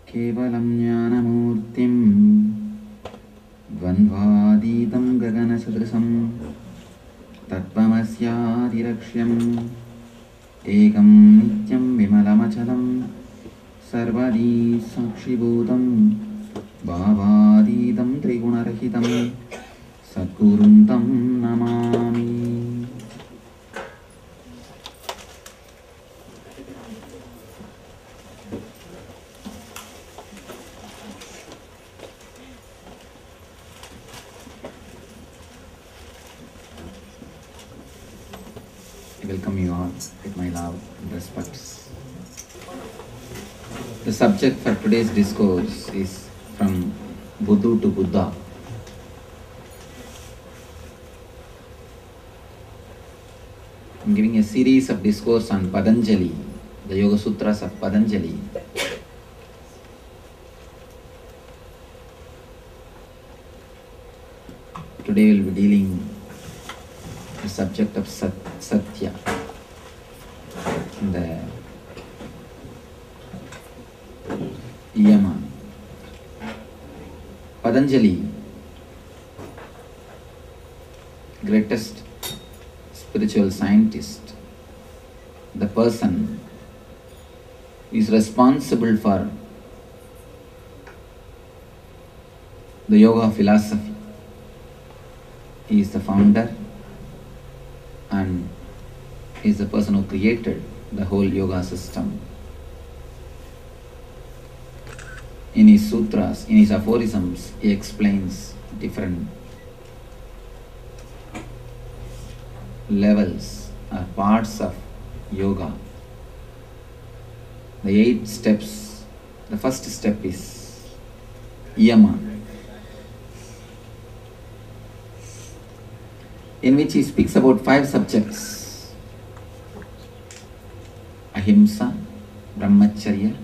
केवलं ज्ञानमूर्तिं द्वन्द्वातीतं गगनसदृशं तत्त्वमस्यादिलक्ष्यम् एकं नित्यं विमलमचलं सर्वदी साक्षिभूतं भावातीतं त्रिगुणरहितं सद्गुरुं तं Namami. I welcome you all with my love and respects. The subject for today's discourse is from Buddha to Buddha. I'm giving a series of discourse on Patanjali, the Yoga Sutras of Patanjali. Today we'll be dealing the subject of Satya. The Yama. Patanjali, greatest spiritual scientist, the person is responsible for the yoga philosophy. He is the founder and he is the person who created the whole yoga system. In his sutras, in his aphorisms, he explains different levels or parts of yoga. The 8 steps. The first step is Yama, in which he speaks about 5 subjects: Ahimsa, Brahmacharya,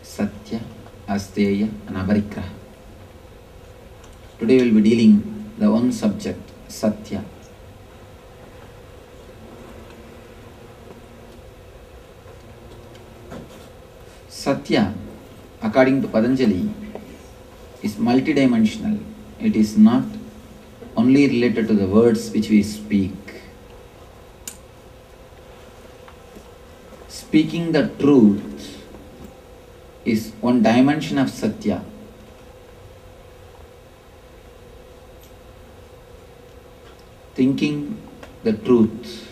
Satya, Asteya and Aparigraha. Today we will be dealing the one subject, Satya. Satya, according to Patanjali, is multidimensional. It is not only related to the words which we speak. Speaking the truth is one dimension of Satya. Thinking the truth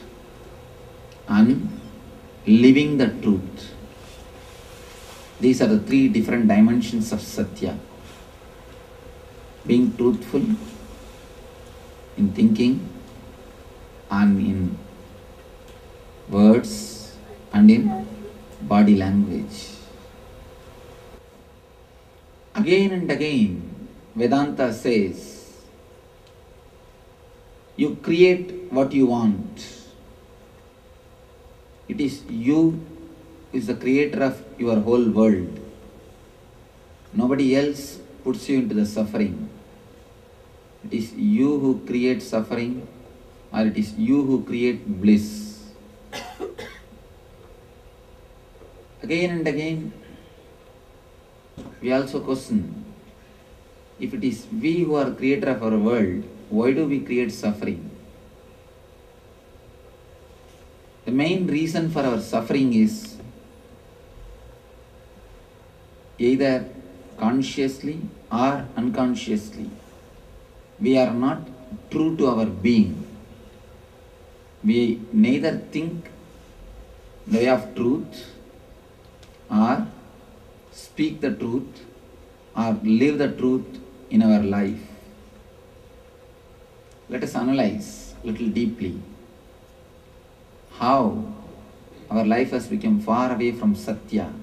and living the truth. These are the 3 different dimensions of Satya. Being truthful in thinking and in words and in body language. Again and again, Vedanta says, you create what you want. It is you who is the creator of your whole world. Nobody else puts you into the suffering. It is you who create suffering, or it is you who create bliss. Again and again, we also question, if it is we who are creator of our world, why do we create suffering? The main reason for our suffering is either consciously or unconsciously we are not true to our being. We neither think the way of truth or speak the truth or live the truth in our life. Let us analyze a little deeply how our life has become far away from Satya,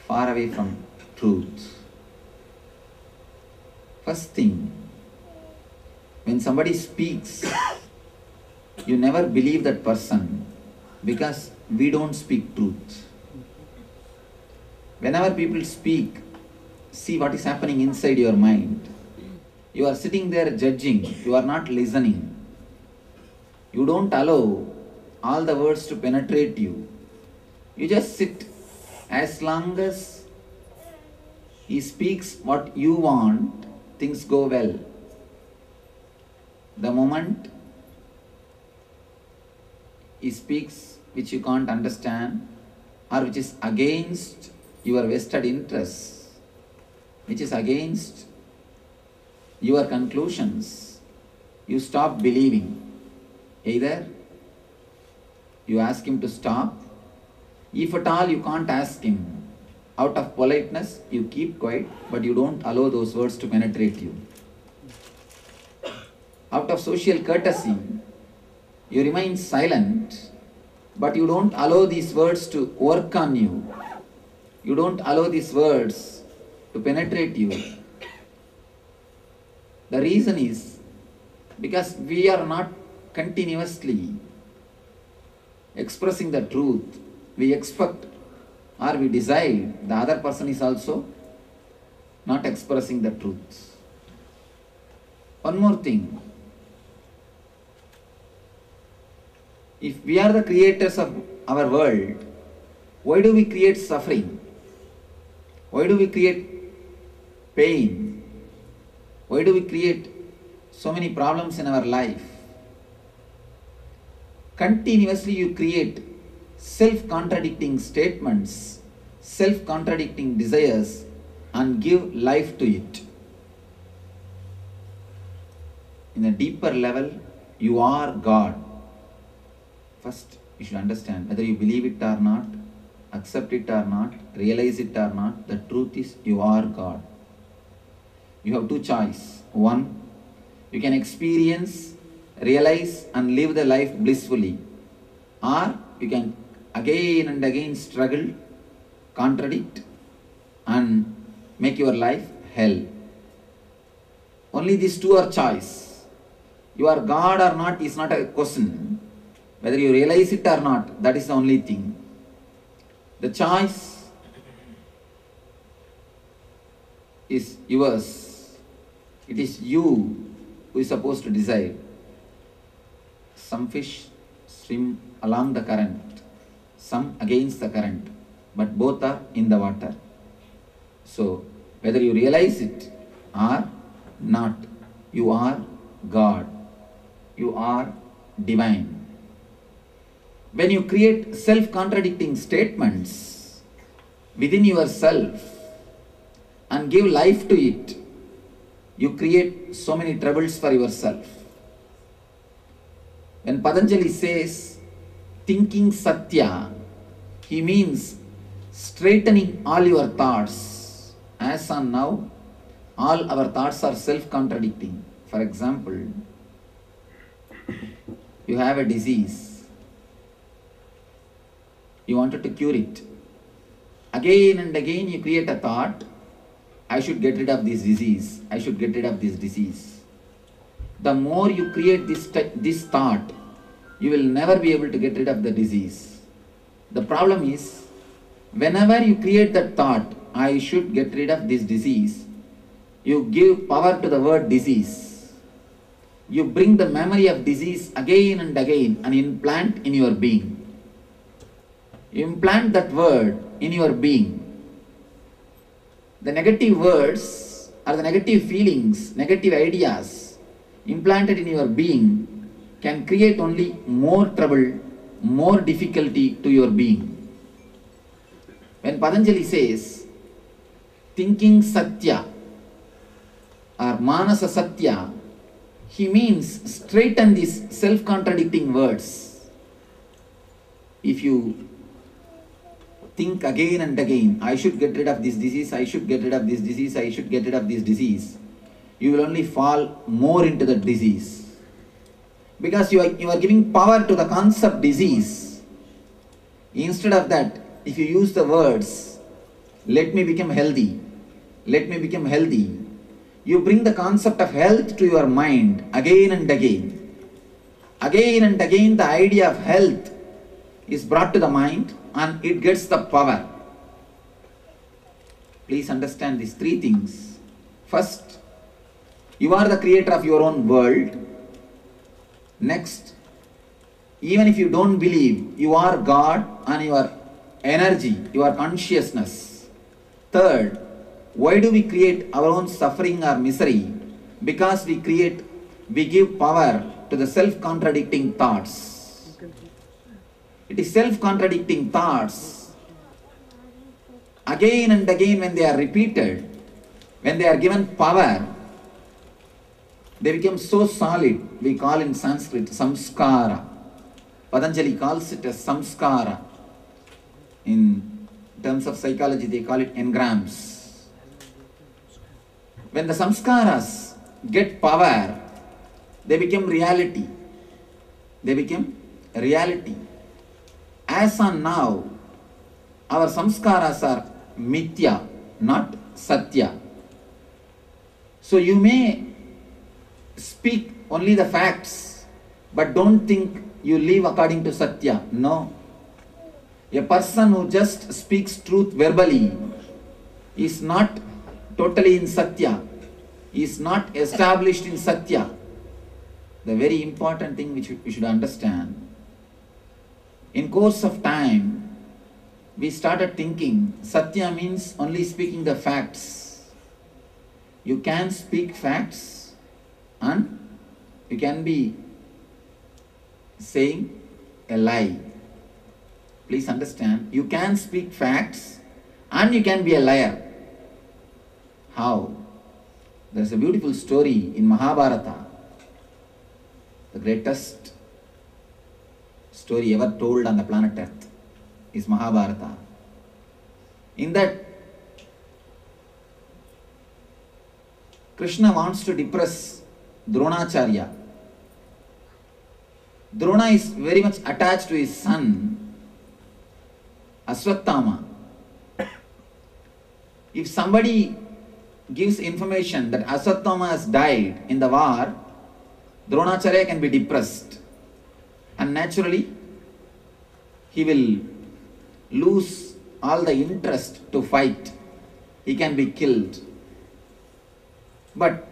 far away from truth. First thing, when somebody speaks, you never believe that person because we don't speak truth. Whenever people speak, see what is happening inside your mind. You are sitting there judging, you are not listening. You don't allow all the words to penetrate you. You just sit As long as he speaks what you want, things go well. The moment he speaks which you can't understand, or which is against your vested interests, which is against your conclusions, you stop believing. Either you ask him to stop. If at all you can't ask him, out of politeness, you keep quiet, but you don't allow those words to penetrate you. Out of social courtesy, you remain silent, but you don't allow these words to work on you. You don't allow these words to penetrate you. The reason is because we are not continuously expressing the truth. We expect or we desire the other person is also not expressing the truth. One more thing. If we are the creators of our world, why do we create suffering? Why do we create pain? Why do we create so many problems in our life? Continuously you create self-contradicting statements, self-contradicting desires, and give life to it. In a deeper level, you are God. First, you should understand whether you believe it or not, accept it or not, realize it or not, the truth is you are God. You have two choices. One, you can experience, realize and live the life blissfully, or you can again and again struggle, contradict and make your life hell. Only these two are choice. You are God or not is not a question. Whether you realize it or not, that is the only thing. The choice is yours. It is you who is supposed to decide. Some fish swim along the current, some against the current, but both are in the water. So, whether you realize it or not, you are God. You are divine. When you create self-contradicting statements within yourself and give life to it, you create so many troubles for yourself. When Patanjali says, thinking Satya, he means straightening all your thoughts. As on now, all our thoughts are self-contradicting. For example, you have a disease. You wanted to cure it. Again and again you create a thought, I should get rid of this disease. I should get rid of this disease. The more you create this thought, you will never be able to get rid of the disease. The problem is, whenever you create that thought, I should get rid of this disease, you give power to the word disease. You bring the memory of disease again and again and implant in your being. You implant that word in your being. The negative words or the negative feelings, negative ideas implanted in your being can create only more trouble, more difficulty to your being. When Patanjali says, thinking Satya or Manasa Satya, he means straighten these self-contradicting words. If you think again and again, I should get rid of this disease, I should get rid of this disease, I should get rid of this disease, you will only fall more into the disease. Because you are giving power to the concept disease. Instead of that, if you use the words, let me become healthy, let me become healthy, you bring the concept of health to your mind again and again. Again and again the idea of health is brought to the mind and it gets the power. Please understand these three things. First, you are the creator of your own world. Next, even if you don't believe, you are God and you are energy, your consciousness. Third, why do we create our own suffering or misery? Because we give power to the self-contradicting thoughts. It is self-contradicting thoughts. Again and again when they are repeated, when they are given power, they become so solid. We call in Sanskrit samskara. Patanjali calls it as samskara. In terms of psychology, they call it engrams. When the samskaras get power, they become reality. They become reality. As on now, our samskaras are mithya, not satya. So you may speak only the facts, but don't think you live according to satya. No. A person who just speaks truth verbally is not totally in satya, is not established in satya. The very important thing which we should understand, in course of time, we started thinking satya means only speaking the facts. You can speak facts and you can be saying a lie. Please understand, you can speak facts and you can be a liar. How? There's a beautiful story in Mahabharata, the greatest story ever told on the planet Earth is Mahabharata. In that, Krishna wants to depress Dronacharya. Drona is very much attached to his son Aswathama. If somebody gives information that Aswathama has died in the war, Dronacharya can be depressed. And naturally, he will lose all the interest to fight. He can be killed. But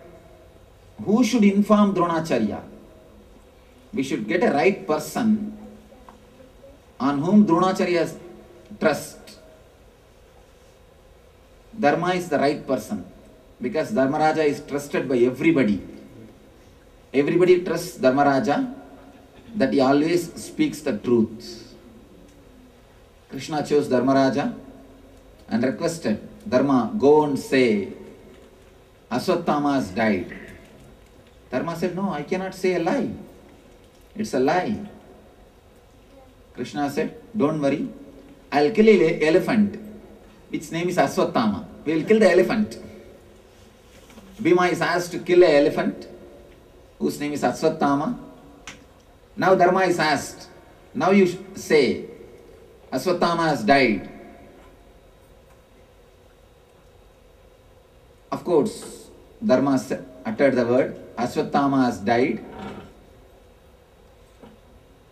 who should inform Dronacharya? We should get a right person on whom Dronacharya has trust. Dharma is the right person because Dharmaraja is trusted by everybody. Everybody trusts Dharmaraja that he always speaks the truth. Krishna chose Dharmaraja and requested, Dharma, go and say Aswathama has died. Dharma said, no, I cannot say a lie. It's a lie. Krishna said, don't worry, I'll kill an elephant, which name is Aswathama. We will kill the elephant. Bhima is asked to kill an elephant, whose name is Aswathama. Now Dharma is asked, now you say, Aswathama has died. Of course, Dharma uttered the word, Aswathama has died.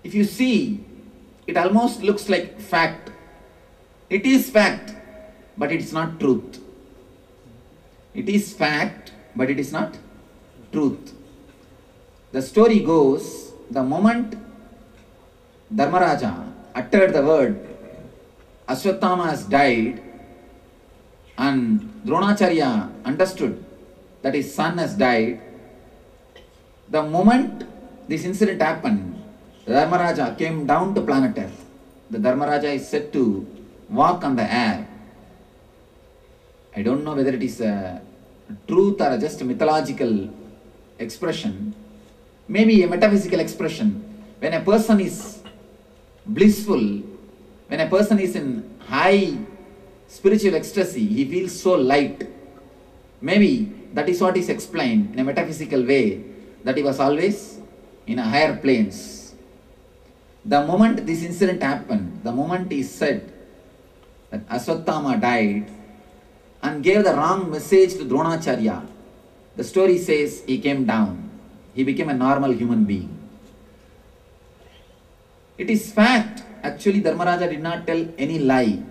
If you see, it almost looks like fact. It is fact, but it is not truth. It is fact, but it is not truth. The story goes, the moment Dharmaraja uttered the word, Aswathama has died, and Dronacharya understood that his son has died, the moment this incident happened, Dharmaraja came down to planet Earth. The Dharmaraja is said to walk on the air. I don't know whether it is a truth or just a mythological expression. Maybe a metaphysical expression. When a person is blissful, when a person is in high spiritual ecstasy, he feels so light. Maybe that is what is explained in a metaphysical way, that he was always in a higher planes. The moment this incident happened, the moment he said that Aswathama died and gave the wrong message to Dronacharya, the story says he came down. He became a normal human being. It is fact. Actually, Dharmaraja did not tell any lie.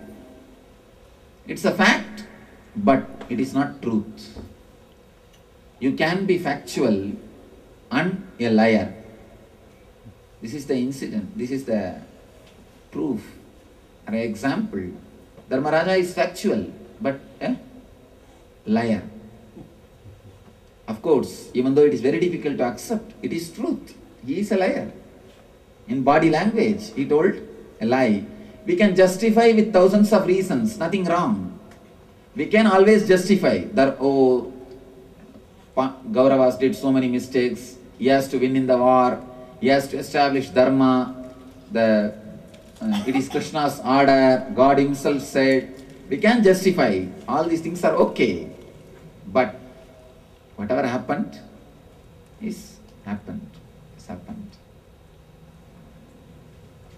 It's a fact, but it is not truth. You can be factual and a liar. This is the incident. This is the proof. An example, Dharmaraja is factual, but a liar. Of course, even though it is very difficult to accept, it is truth. He is a liar. In body language, he told a lie. We can justify with thousands of reasons, nothing wrong. We can always justify that, oh, Kauravas did so many mistakes, he has to win in the war, he has to establish dharma, it is Krishna's order, God himself said. We can justify, all these things are okay. But whatever happened is happened. It's happened.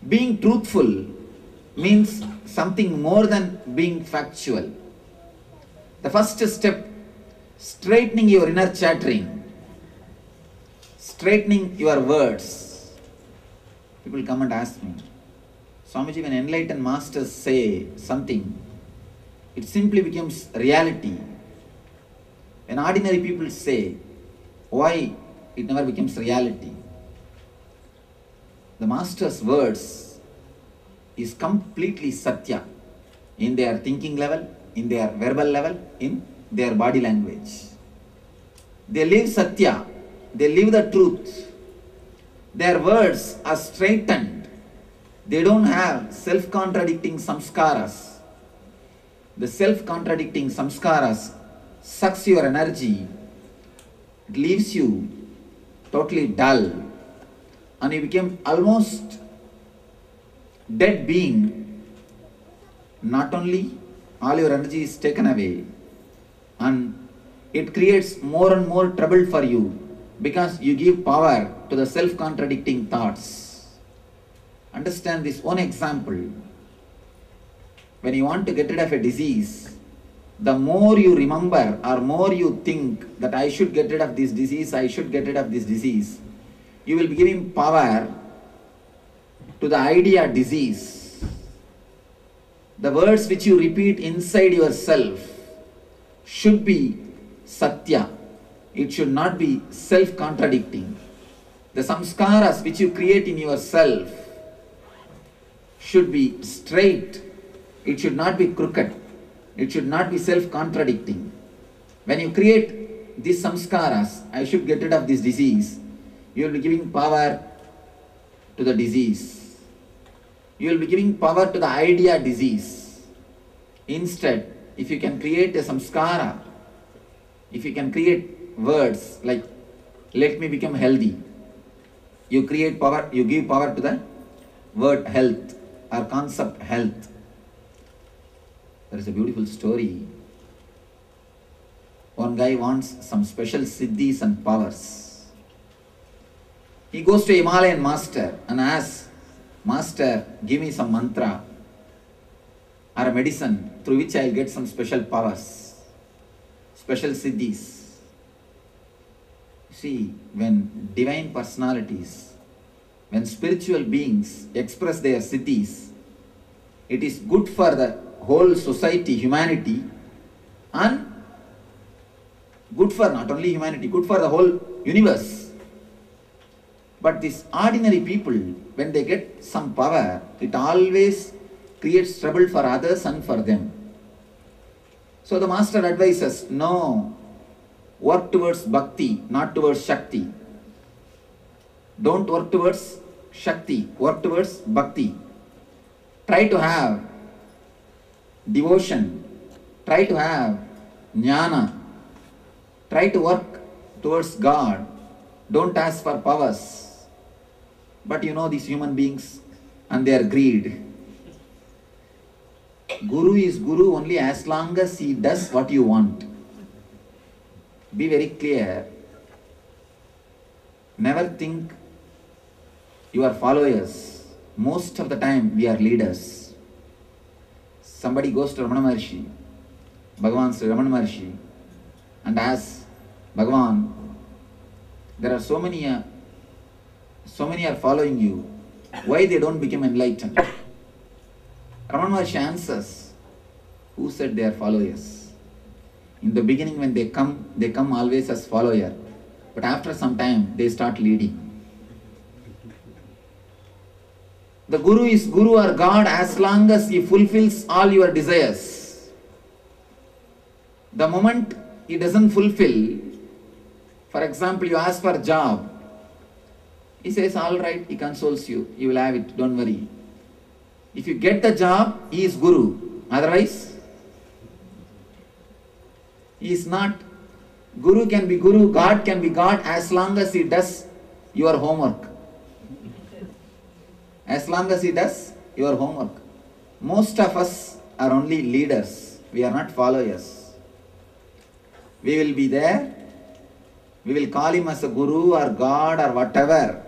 Being truthful means something more than being factual. The first step, straightening your inner chattering, straightening your words. People come and ask me, Swamiji, when enlightened masters say something, it simply becomes reality. When ordinary people say, why it never becomes reality? The master's words is completely satya in their thinking level, in their verbal level, in their body language. They live satya, they live the truth. Their words are straightened. They don't have self-contradicting samskaras. The self-contradicting samskaras sucks your energy. It leaves you totally dull. And you become almost dead being. Not only all your energy is taken away, and it creates more and more trouble for you because you give power to the self-contradicting thoughts. Understand this one example. When you want to get rid of a disease, the more you remember or more you think that I should get rid of this disease, I should get rid of this disease, you will be giving power to the idea disease. The words which you repeat inside yourself should be satya. It should not be self-contradicting. The samskaras which you create in yourself should be straight. It should not be crooked. It should not be self-contradicting. When you create these samskaras, I should get rid of this disease, you will be giving power to the disease. You will be giving power to the idea disease. Instead, if you can create a samskara, if you can create words like, let me become healthy, you create power, you give power to the word health or concept health. There is a beautiful story. One guy wants some special siddhis and powers. He goes to a Himalayan master and asks, Master, give me some mantra or a medicine through which I will get some special powers, special siddhis. See, when divine personalities, when spiritual beings express their siddhis, it is good for the whole society, humanity, and good for not only humanity, good for the whole universe. But these ordinary people, when they get some power, it always creates trouble for others and for them. So the master advises, no, work towards bhakti, not towards shakti. Don't work towards shakti, work towards bhakti. Try to have devotion, try to have jnana, try to work towards God. Don't ask for powers. But you know these human beings and their greed. Guru is Guru only as long as he does what you want. Be very clear. Never think you are followers. Most of the time we are leaders. Somebody goes to Ramana Maharshi, Bhagavan Sri Ramana Maharshi, and asks, Bhagavan, there are so many are following you. Why they don't become enlightened? Ramana Maharshi answers, who said they are followers? In the beginning when they come always as follower. But after some time, they start leading. The Guru is Guru or God as long as he fulfills all your desires. The moment he doesn't fulfill, for example, you ask for a job, he says, all right, he consoles you, you will have it, don't worry. If you get the job, he is Guru. Otherwise, he is not. Guru can be Guru, God can be God as long as he does your homework. As long as he does your homework. Most of us are only leaders. We are not followers. We will be there. We will call him as a Guru or God or whatever.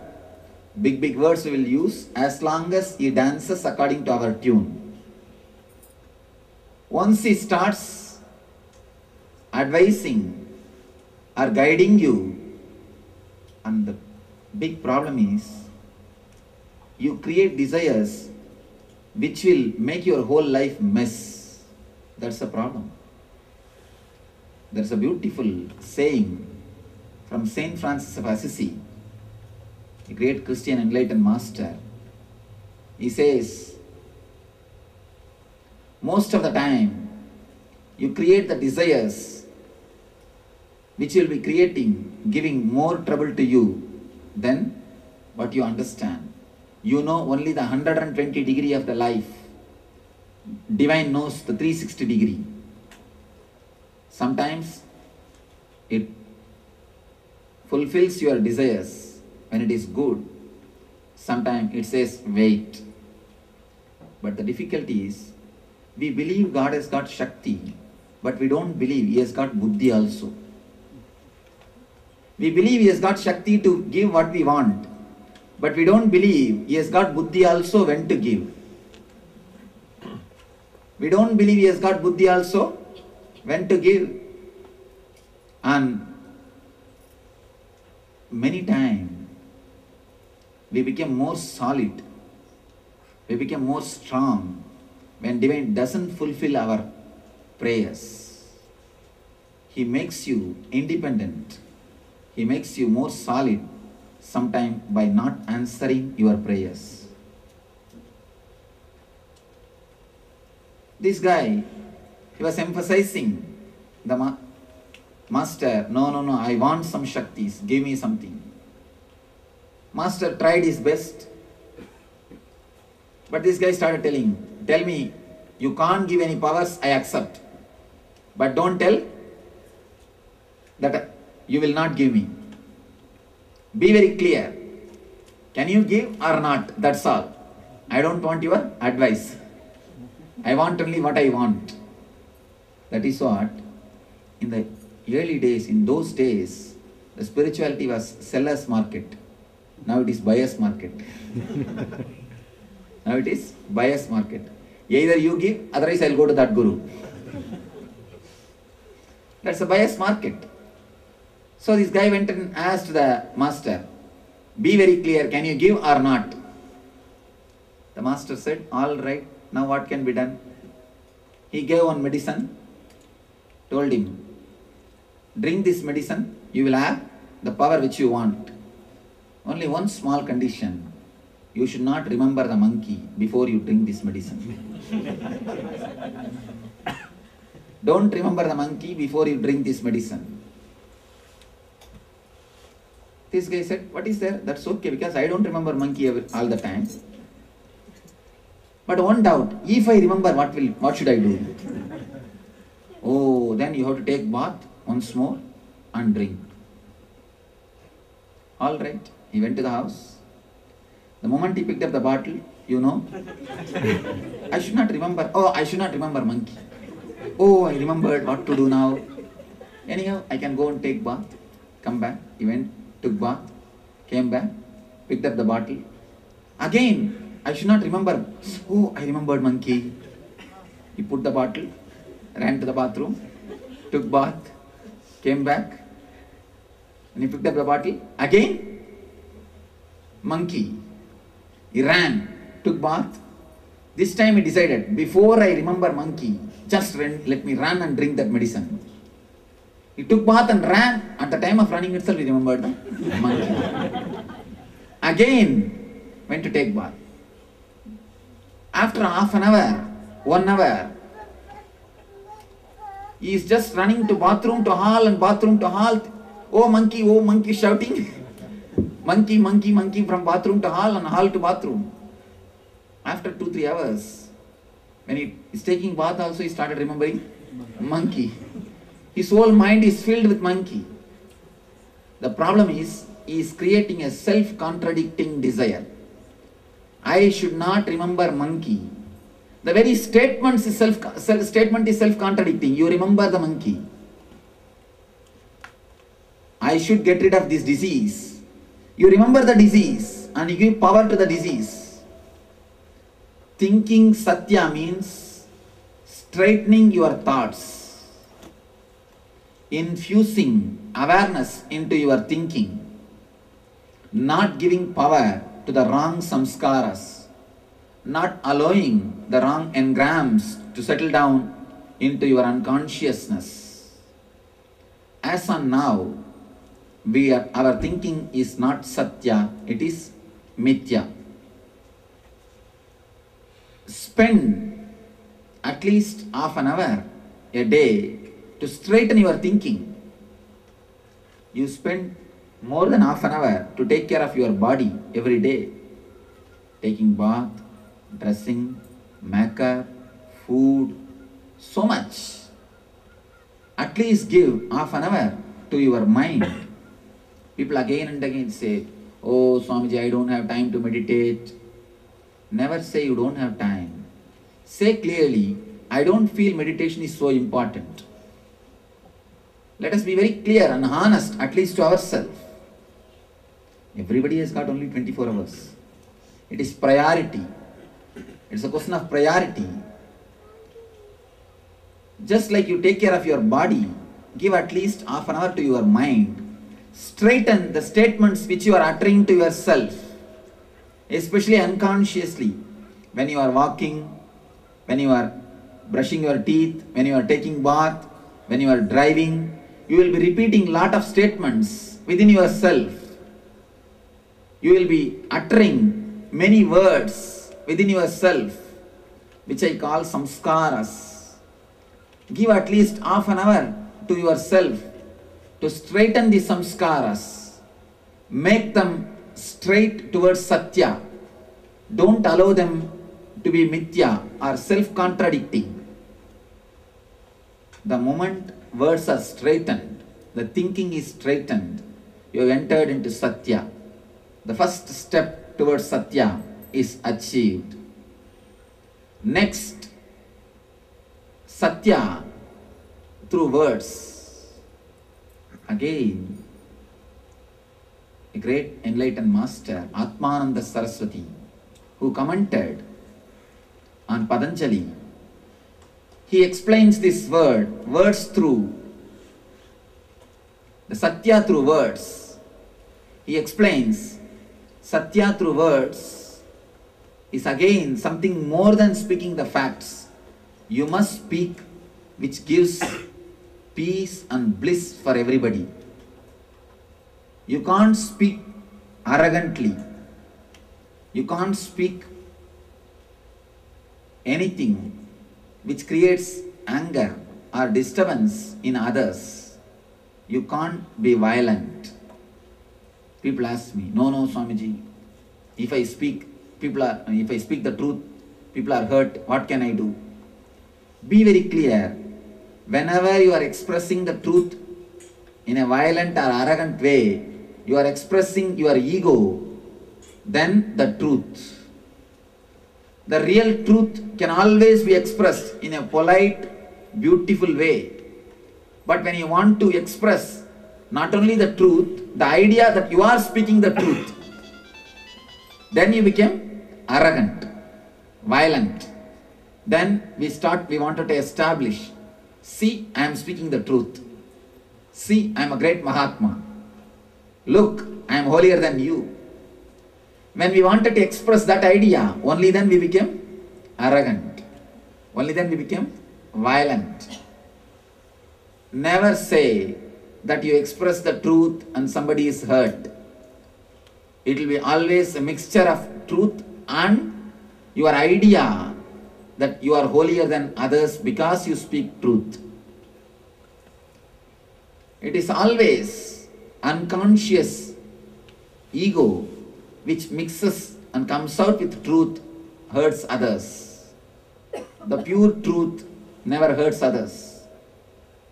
Big words we will use as long as he dances according to our tune. Once he starts advising or guiding you, and the big problem is, you create desires which will make your whole life mess. That's the problem. There's a beautiful saying from Saint Francis of Assisi, a great Christian enlightened master. He says, most of the time you create the desires which will be giving more trouble to you than what you understand. You know only the 120 degree of the life. Divine knows the 360 degree. Sometimes it fulfills your desires when it is good. Sometimes it says wait. But the difficulty is, we believe God has got Shakti, but we don't believe he has got Buddhi also. We believe he has got Shakti to give what we want, but we don't believe he has got Buddhi also when to give. We don't believe he has got Buddhi also when to give. And many times we become more solid, we become more strong when Divine doesn't fulfill our prayers. He makes you independent. He makes you more solid, sometimes by not answering your prayers. This guy, he was emphasizing the master, no, I want some Shaktis, give me something. Master tried his best, but this guy started tell me, you can't give any powers, I accept. But don't tell that you will not give me. Be very clear. Can you give or not? That's all. I don't want your advice. I want only what I want. That is what, in the early days, in those days, the spirituality was seller's market. Now it is buyer's market. Now it is buyer's market. Either you give, otherwise I'll go to that guru. That's a buyer's market. So this guy went and asked the master, be very clear, can you give or not? The master said, all right, now what can be done? He gave one medicine, told him, drink this medicine, you will have the power which you want. Only one small condition, you should not remember the monkey before you drink this medicine. Don't remember the monkey before you drink this medicine. This guy said, what is there? That's okay, because I don't remember monkey all the time. But one doubt, if I remember, what should I do? Oh, then you have to take bath once more and drink. All right, he went to the house. The moment he picked up the bottle, I should not remember. Oh, I should not remember monkey. Oh, I remembered what to do now. Anyhow, I can go and take bath. Come back. He went, took bath, came back, picked up the bottle. Again, I should not remember. Oh, I remembered monkey. He put the bottle, ran to the bathroom, took bath, came back, and he picked up the bottle. Again, monkey. He ran, took bath. This time he decided, before I remember monkey, just let me run and drink that medicine. He took bath and ran. At the time of running itself, he remembered the monkey. Again, went to take bath. After half an hour, 1 hour, he is just running to bathroom to hall and bathroom to hall. Oh monkey shouting. Monkey from bathroom to hall and hall to bathroom. After 2-3 hours, when he is taking bath also, he started remembering monkey. His whole mind is filled with monkey. The problem is, he is creating a self-contradicting desire. I should not remember monkey. The very statement is self-contradicting. You remember the monkey. I should get rid of this disease. You remember the disease and you give power to the disease. Thinking Satya means straightening your thoughts, infusing awareness into your thinking, not giving power to the wrong samskaras, not allowing the wrong engrams to settle down into your unconsciousness. As on now, our thinking is not Satya, it is Mithya. Spend at least half an hour a day to straighten your thinking. You spend more than half an hour to take care of your body every day. Taking bath, dressing, makeup, food, so much. At least give half an hour to your mind. People again and again say, oh Swamiji, I don't have time to meditate. Never say you don't have time. Say clearly, I don't feel meditation is so important. Let us be very clear and honest, at least to ourselves. Everybody has got only 24 hours. It is priority. It's a question of priority. Just like you take care of your body, give at least half an hour to your mind. Straighten the statements which you are uttering to yourself, especially unconsciously. When you are walking, when you are brushing your teeth, when you are taking bath, when you are driving, you will be repeating lot of statements within yourself. You will be uttering many words within yourself, which I call samskaras. Give at least half an hour to yourself to straighten the samskaras. Make them straight towards Satya. Don't allow them to be Mithya or self-contradicting. The moment words are straightened, the thinking is straightened, you have entered into Satya. The first step towards Satya is achieved. Next, Satya through words. Again, a great enlightened master, Atmananda Saraswati, who commented on Patanjali, he explains this words through, the Satya through words. He explains Satya through words is again something more than speaking the facts. You must speak which gives peace and bliss for everybody. You can't speak arrogantly. You can't speak anything which creates anger or disturbance in others. You can't be violent. People ask me, no, Swamiji, if I speak the truth, people are hurt, what can I do? Be very clear. Whenever you are expressing the truth in a violent or arrogant way, you are expressing your ego, then the truth. The real truth can always be expressed in a polite, beautiful way. But when you want to express not only the truth, the idea that you are speaking the truth, then you become arrogant, violent. Then we wanted to establish, see, I am speaking the truth. See, I am a great Mahatma. Look, I am holier than you. When we wanted to express that idea, only then we became arrogant. Only then we became violent. Never say that you express the truth and somebody is hurt. It will be always a mixture of truth and your idea that you are holier than others because you speak truth. It is always unconscious ego which mixes and comes out with truth, hurts others. The pure truth never hurts others.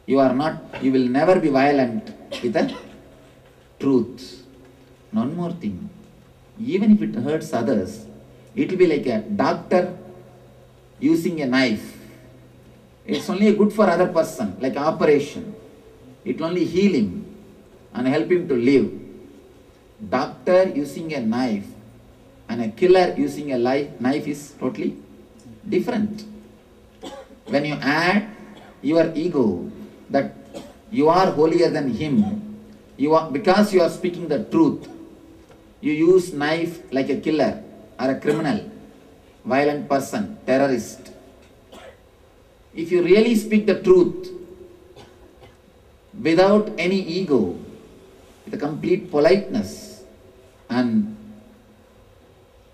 You will never be violent with the truth. One more thing, even if it hurts others, it will be like a doctor using a knife. It's only good for other person, like operation. It will only heal him and help him to live. Doctor using a knife and a killer using a knife is totally different. When you add your ego that you are holier than him, because you are speaking the truth, you use knife like a killer or a criminal, violent person, terrorist. If you really speak the truth without any ego, with a complete politeness and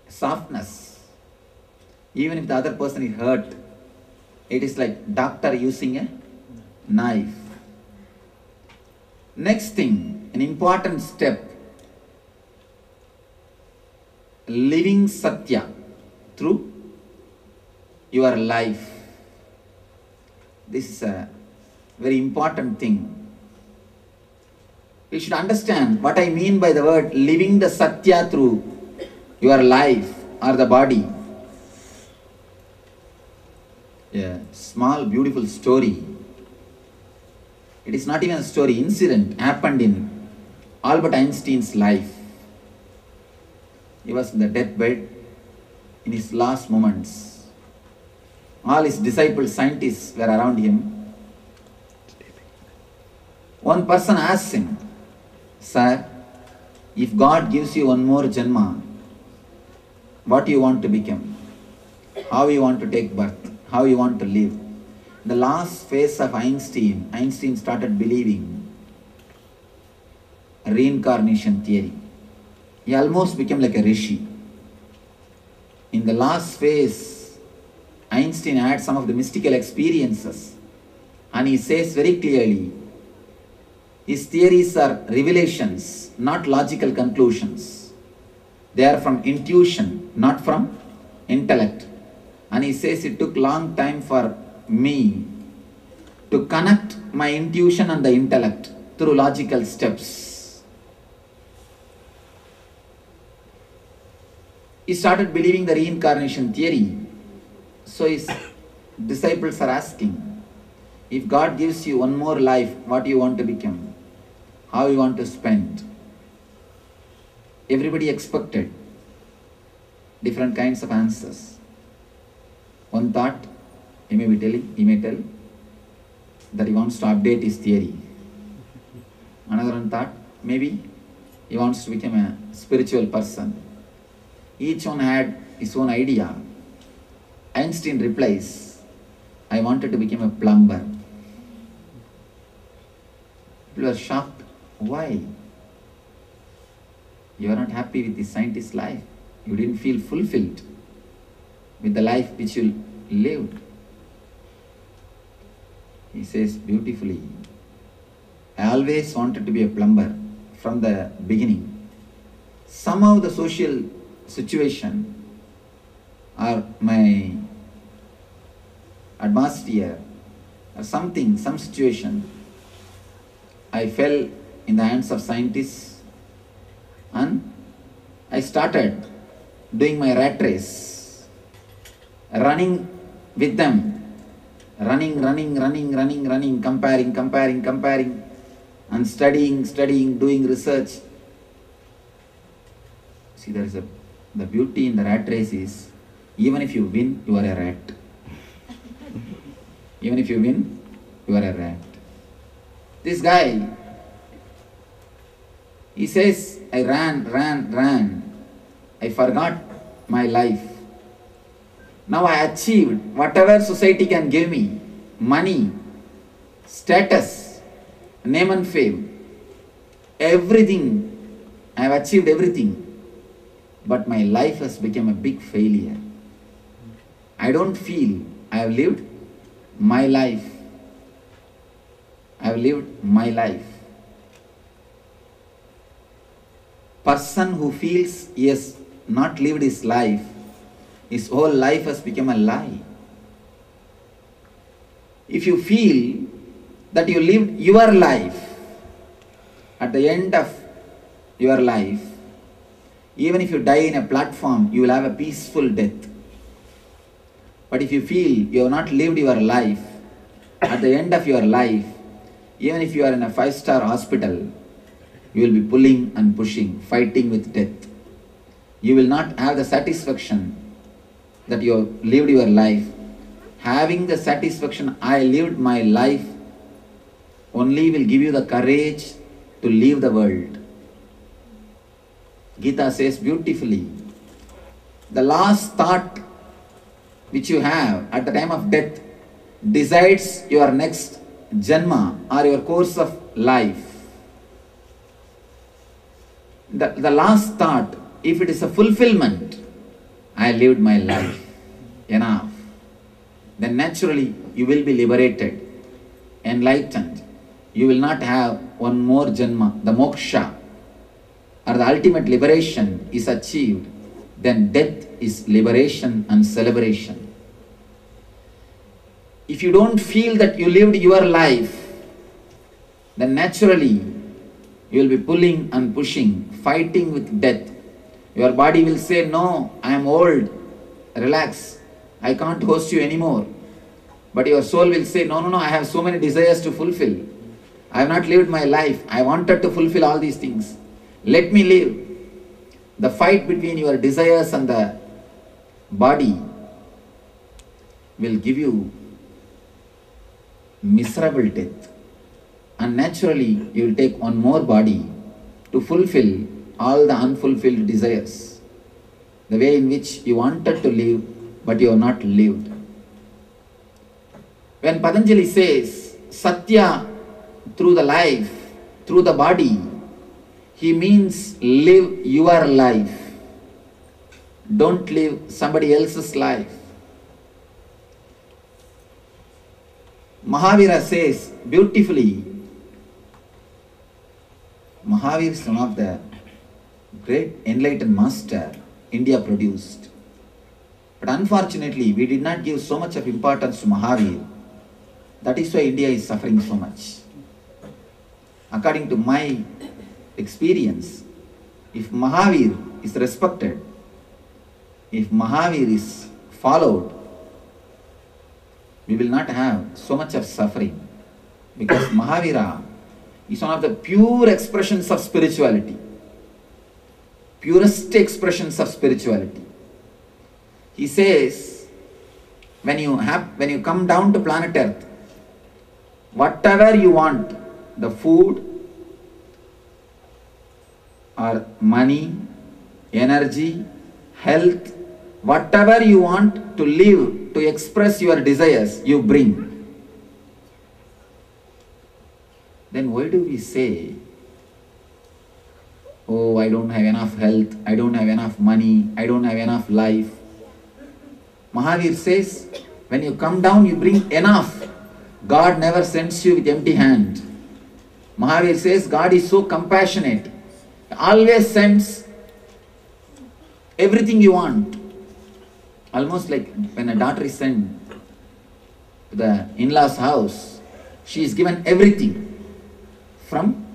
softness, even if the other person is hurt, it is like doctor using a knife. Next thing, an important step, living Satya through your life. This is a very important thing. You should understand what I mean by the word living the Satya through your life or the body. A small beautiful story. It is not even a story, incident happened in Albert Einstein's life. He was in the deathbed in his last moments. All his disciples, scientists were around him. One person asked him, "Sir, if God gives you one more janma, what do you want to become? How you want to take birth? How you want to live?" The last phase of Einstein started believing reincarnation theory. He almost became like a rishi. In the last phase, Einstein had some of the mystical experiences, and he says very clearly, his theories are revelations, not logical conclusions. They are from intuition, not from intellect. And he says it took long time for me to connect my intuition and the intellect through logical steps. He started believing the reincarnation theory. So his disciples are asking, if God gives you one more life, what do you want to become? How you want to spend? Everybody expected different kinds of answers. One thought, he may tell that he wants to update his theory. Another one thought, maybe he wants to become a spiritual person. Each one had his own idea. Einstein replies, I wanted to become a plumber. People were shocked. Why? You are not happy with the scientist's life. You didn't feel fulfilled with the life which you lived. He says beautifully, I always wanted to be a plumber from the beginning. Somehow the social situation or my atmosphere or something, some situation, I fell in the hands of scientists and I started doing my rat race, running with them, running, comparing, and studying, doing research. See, there is the beauty in the rat race is, even if you win, you are a rat. Even if you win, you are a rat. This guy, he says, I ran. I forgot my life. Now I achieved whatever society can give me, money, status, name and fame, everything. I have achieved everything. But my life has become a big failure. I don't feel I have lived my life. I have lived my life. Person who feels he has not lived his life, his whole life has become a lie. If you feel that you lived your life, at the end of your life, even if you die in a platform, you will have a peaceful death. But if you feel you have not lived your life, at the end of your life, even if you are in a 5-star hospital, you will be pulling and pushing, fighting with death. You will not have the satisfaction that you have lived your life. Having the satisfaction, I lived my life, only will give you the courage to leave the world. Gita says beautifully, the last thought which you have at the time of death decides your next janma or your course of life. The last thought, if it is a fulfillment, I lived my life, enough, then naturally you will be liberated, enlightened. You will not have one more janma. The moksha or the ultimate liberation is achieved, then death is liberation and celebration. If you don't feel that you lived your life, then naturally you will be pulling and pushing, fighting with death. Your body will say, no, I am old, relax, I can't host you anymore. But your soul will say, no, I have so many desires to fulfill. I have not lived my life. I wanted to fulfill all these things. Let me live. The fight between your desires and the body will give you miserable death. And naturally, you will take one more body to fulfill all the unfulfilled desires. The way in which you wanted to live, but you have not lived. When Patanjali says, Satya through the life, through the body, he means live your life. Don't live somebody else's life. Mahavira says beautifully, Mahavir is one of the great enlightened master India produced. But unfortunately, we did not give so much of importance to Mahavir. That is why India is suffering so much. According to my experience, if Mahavir is respected, if Mahavir is followed, we will not have so much of suffering. Because Mahavira is one of the pure expressions of spirituality. Purest expressions of spirituality. He says, when you come down to planet Earth, whatever you want, the food or money, energy, health, whatever you want to live, to express your desires, you bring. Then why do we say, oh, I don't have enough health, I don't have enough money, I don't have enough life? Mahavir says, when you come down, you bring enough. God never sends you with empty hand. Mahavir says, God is so compassionate. He always sends everything you want. Almost like when a daughter is sent to the in-laws' house, she is given everything. From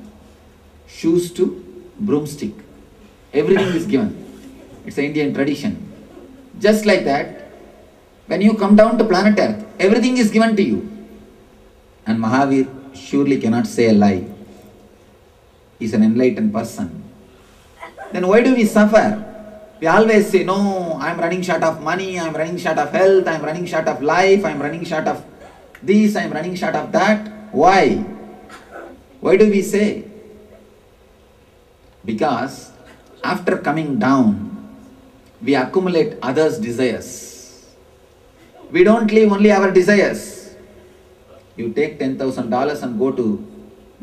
shoes to broomstick. Everything is given. It's an Indian tradition. Just like that, when you come down to planet Earth, everything is given to you. And Mahavir surely cannot say a lie. He's an enlightened person. Then why do we suffer? We always say, no, I'm running short of money, I'm running short of health, I'm running short of life, I'm running short of this, I'm running short of that. Why? Why do we say? Because after coming down, we accumulate others' desires. We don't leave only our desires. You take $10,000 and go to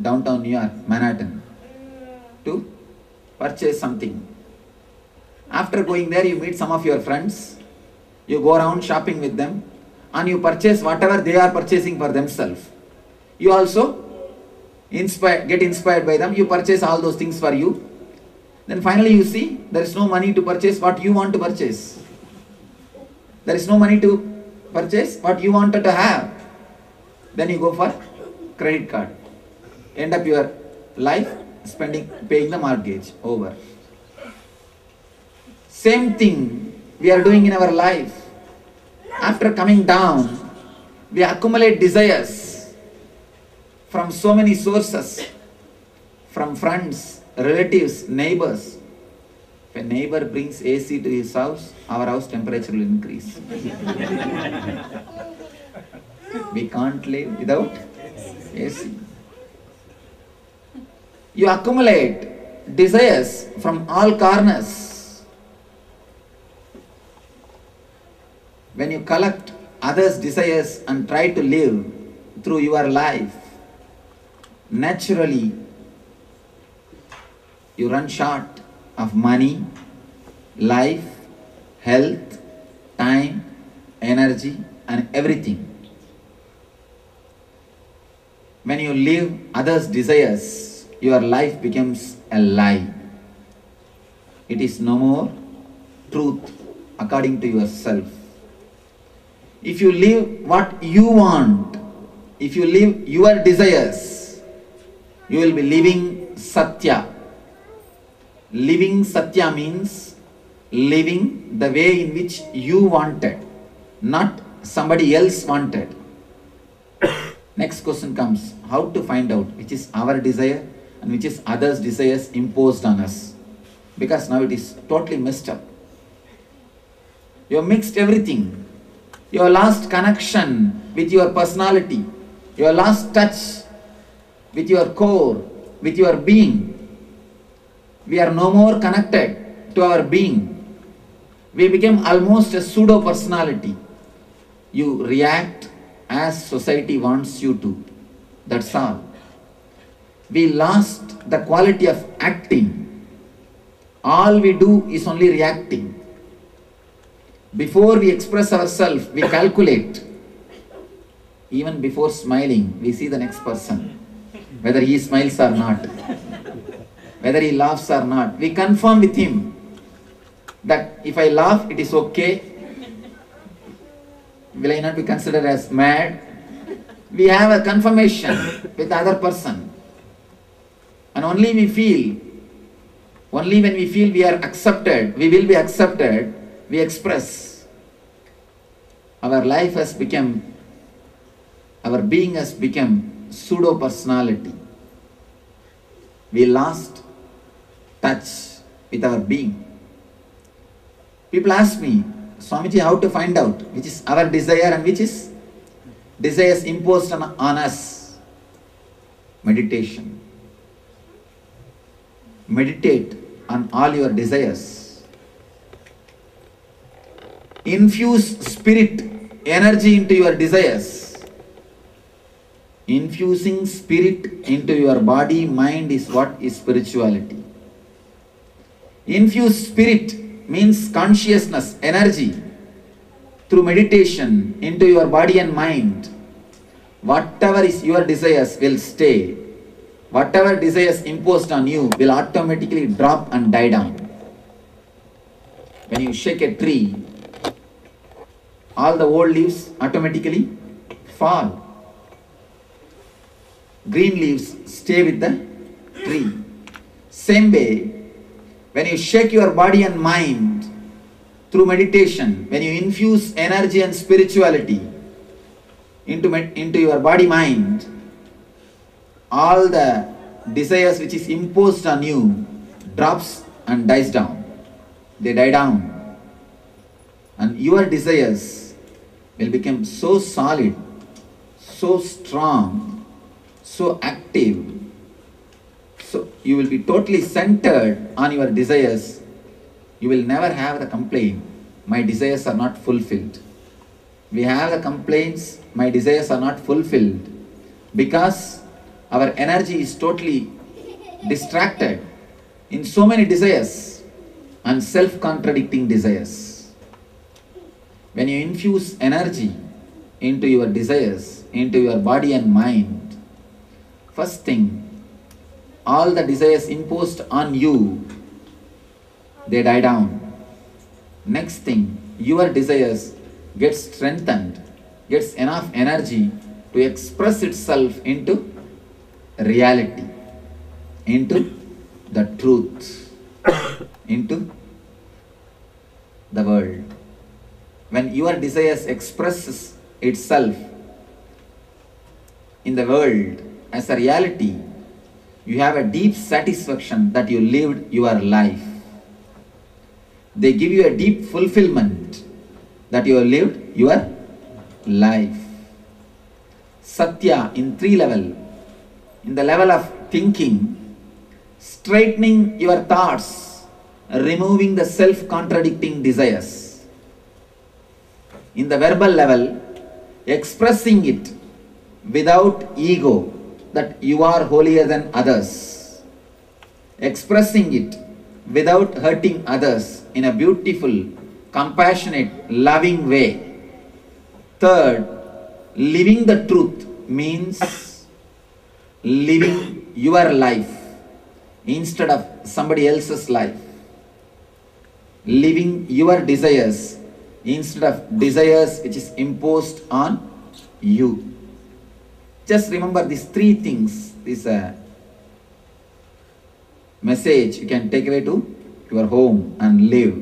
downtown New York, Manhattan, to purchase something. After going there, you meet some of your friends. You go around shopping with them and you purchase whatever they are purchasing for themselves. You also get inspired by them. You purchase all those things for you. Then finally you see there is no money to purchase what you want to purchase. There is no money to purchase what you wanted to have. Then you go for credit card. End up your life paying the mortgage. Over. Same thing we are doing in our life. After coming down, we accumulate desires from so many sources, from friends, relatives, neighbors. If a neighbor brings AC to his house, our house temperature will increase. We can't live without AC. You accumulate desires from all corners. When you collect others' desires and try to live through your life, naturally you run short of money, life, health, time, energy, and everything. When you live others' desires, your life becomes a lie. It is no more truth according to yourself. If you live what you want, if you live your desires, you will be living Satya. Living Satya means living the way in which you wanted, not somebody else wanted. Next question comes, how to find out which is our desire and which is others' desires imposed on us? Because now it is totally messed up. You have mixed everything. You have lost connection with your personality. You have lost touch with your core, with your being. We are no more connected to our being. We became almost a pseudo-personality. You react as society wants you to. That's all. We lost the quality of acting. All we do is only reacting. Before we express ourselves, we calculate. Even before smiling, we see the next person, whether he smiles or not, whether he laughs or not. We confirm with him that if I laugh, it is okay. Will I not be considered as mad? We have a confirmation with the other person. And only when we feel we are accepted, we will be accepted, we express. Our life has become, our being has become pseudo-personality. We lost touch with our being. People ask me, Swamiji, how to find out which is our desire and which is desires imposed on us? Meditation. Meditate on all your desires. Infuse spirit, energy into your desires. Infusing spirit into your body, mind is what is spirituality. Infuse spirit means consciousness, energy, through meditation into your body and mind. Whatever is your desires will stay. Whatever desires imposed on you will automatically drop and die down. When you shake a tree, all the old leaves automatically fall. Green leaves stay with the tree. Same way, when you shake your body and mind through meditation, when you infuse energy and spirituality into your body mind, all the desires which is imposed on you drops and dies down. They die down. And your desires will become so solid, so strong, so active. So you will be totally centered on your desires. You will never have the complaint, my desires are not fulfilled. We have the complaints, my desires are not fulfilled, because our energy is totally distracted in so many desires and self-contradicting desires. When you infuse energy into your desires, into your body and mind, first thing, all the desires imposed on you, they die down. Next thing, your desires get strengthened, gets enough energy to express itself into reality, into the truth, into the world. When your desires expresses itself in the world as a reality, you have a deep satisfaction that you lived your life. They give you a deep fulfillment that you have lived your life. Satya in 3 levels. In the level of thinking, straightening your thoughts, removing the self-contradicting desires. In the verbal level, expressing it without ego, that you are holier than others. Expressing it without hurting others in a beautiful, compassionate, loving way. Third, living the truth means living your life instead of somebody else's life. Living your desires instead of desires which is imposed on you. Just remember these 3 things. This message you can take away to your home and live.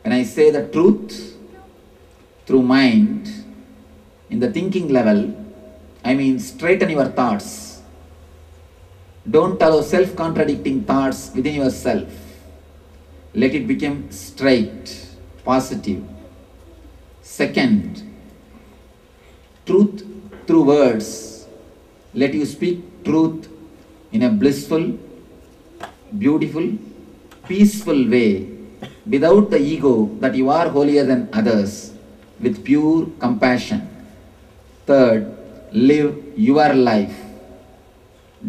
When I say the truth through mind, in the thinking level, I mean straighten your thoughts. Don't allow self-contradicting thoughts within yourself. Let it become straight, positive. Second, truth through words. Let you speak truth in a blissful, beautiful, peaceful way, without the ego that you are holier than others, with pure compassion. Third, live your life.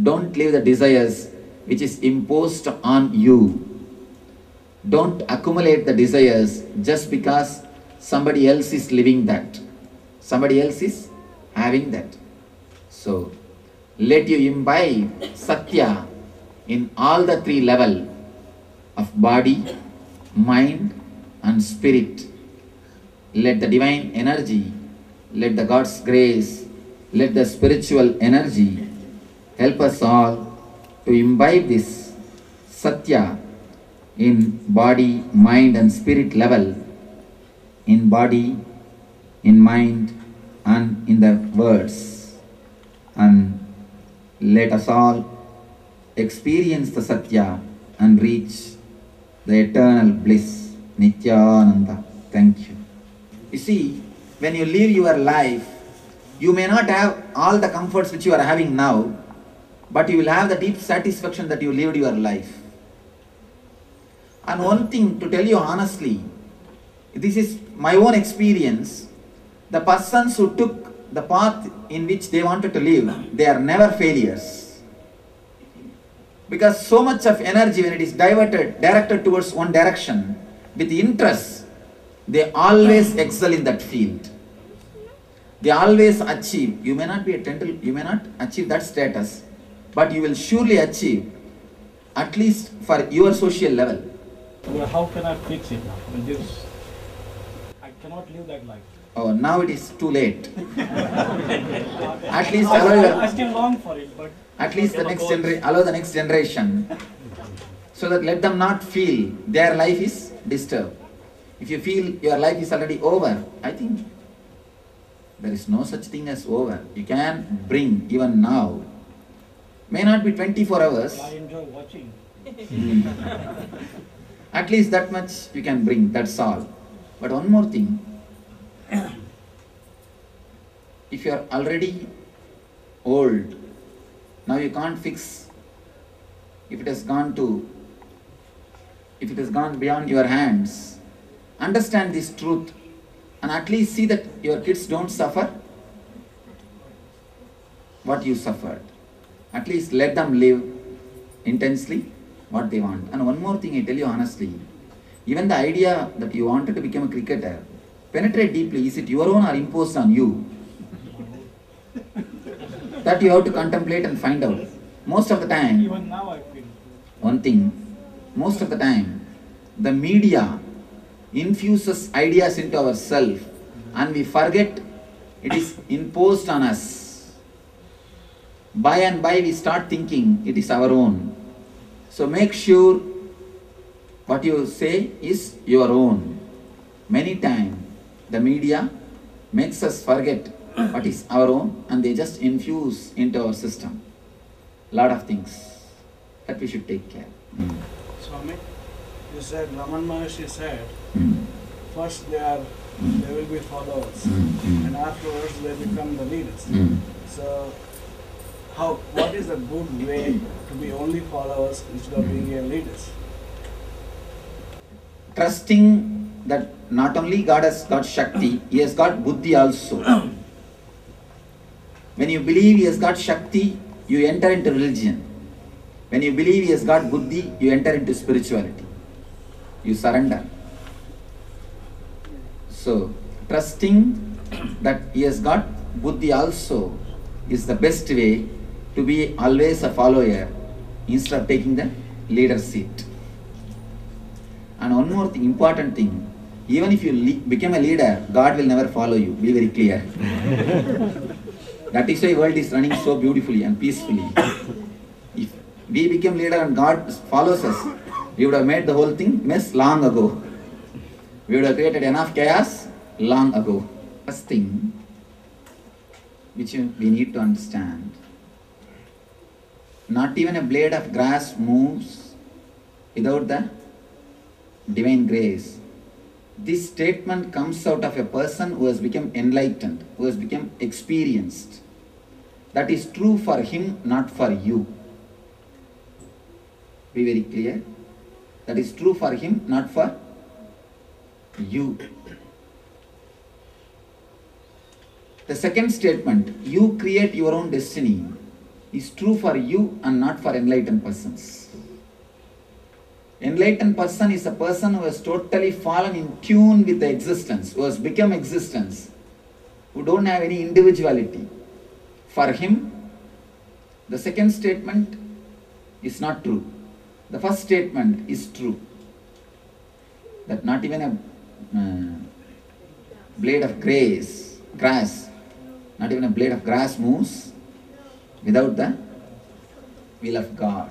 Don't live the desires which is imposed on you. Don't accumulate the desires just because somebody else is living that. Somebody else is having that. So, let you imbibe Satya in all the 3 levels of body, mind and spirit. Let the divine energy, let the God's grace, let the spiritual energy help us all to imbibe this Satya in body, mind and spirit level, in body, in mind and in the words. And let us all experience the Satya and reach the eternal bliss, Nityananda. Thank you. You see, when you live your life, you may not have all the comforts which you are having now, but you will have the deep satisfaction that you lived your life. And one thing to tell you honestly, this is my own experience, the persons who took the path in which they wanted to live, they are never failures. Because so much of energy, when it is directed towards one direction, with interest, they always excel in that field. They always achieve. You may not be you may not achieve that status, but you will surely achieve, at least for your social level. Well, how can I fix it now? I cannot live that life. Oh, now it is too late. At least I still long for it, but at least the next allow the next generation, so that let them not feel their life is disturbed. If you feel your life is already over, I think there is no such thing as over. You can bring even now. May not be 24 hours. I enjoy watching. At least that much you can bring, that's all. But one more thing. If you are already old, now you can't fix. If it has gone beyond your hands, understand this truth and at least see that your kids don't suffer what you suffered. At least let them live intensely what they want. And one more thing I tell you honestly, even the idea that you wanted to become a cricketer, Penetrate deeply. Is it your own or imposed on you? That you have to contemplate and find out. Most of the time, Even now I feel. one thing, most of the time, the media infuses ideas into ourselves and we forget it is imposed on us. By and by we start thinking it is our own. So make sure what you say is your own. Many times the media makes us forget what is our own and they just infuse into our system lot of things that we should take care. Swami, you said, Raman Maharshi said, Mm. first they will be followers, and afterwards they become the leaders. So, what is a good way to be only followers instead of being a leaders? Trusting that not only God has got Shakti, He has got Buddhi also. When you believe He has got Shakti, you enter into religion. When you believe He has got Buddhi, you enter into spirituality. You surrender. So, trusting that He has got Buddhi also is the best way to be always a follower instead of taking the leader seat. And one more thing, important thing, even if you become a leader, God will never follow you. Be very clear. That is why the world is running so beautifully and peacefully. If we become leader and God follows us, we would have made the whole thing mess long ago. We would have created enough chaos long ago. First thing which we need to understand, not even a blade of grass moves without the divine grace. This statement comes out of a person who has become enlightened, who has become experienced. That is true for him, not for you. Be very clear. That is true for him, not for you. The second statement, you create your own destiny, is true for you and not for enlightened persons. Enlightened person is a person who has totally fallen in tune with the existence, who has become existence, who don't have any individuality. For him, the second statement is not true. The first statement is true. That not even a blade of grass, not even a blade of grass moves without the will of God.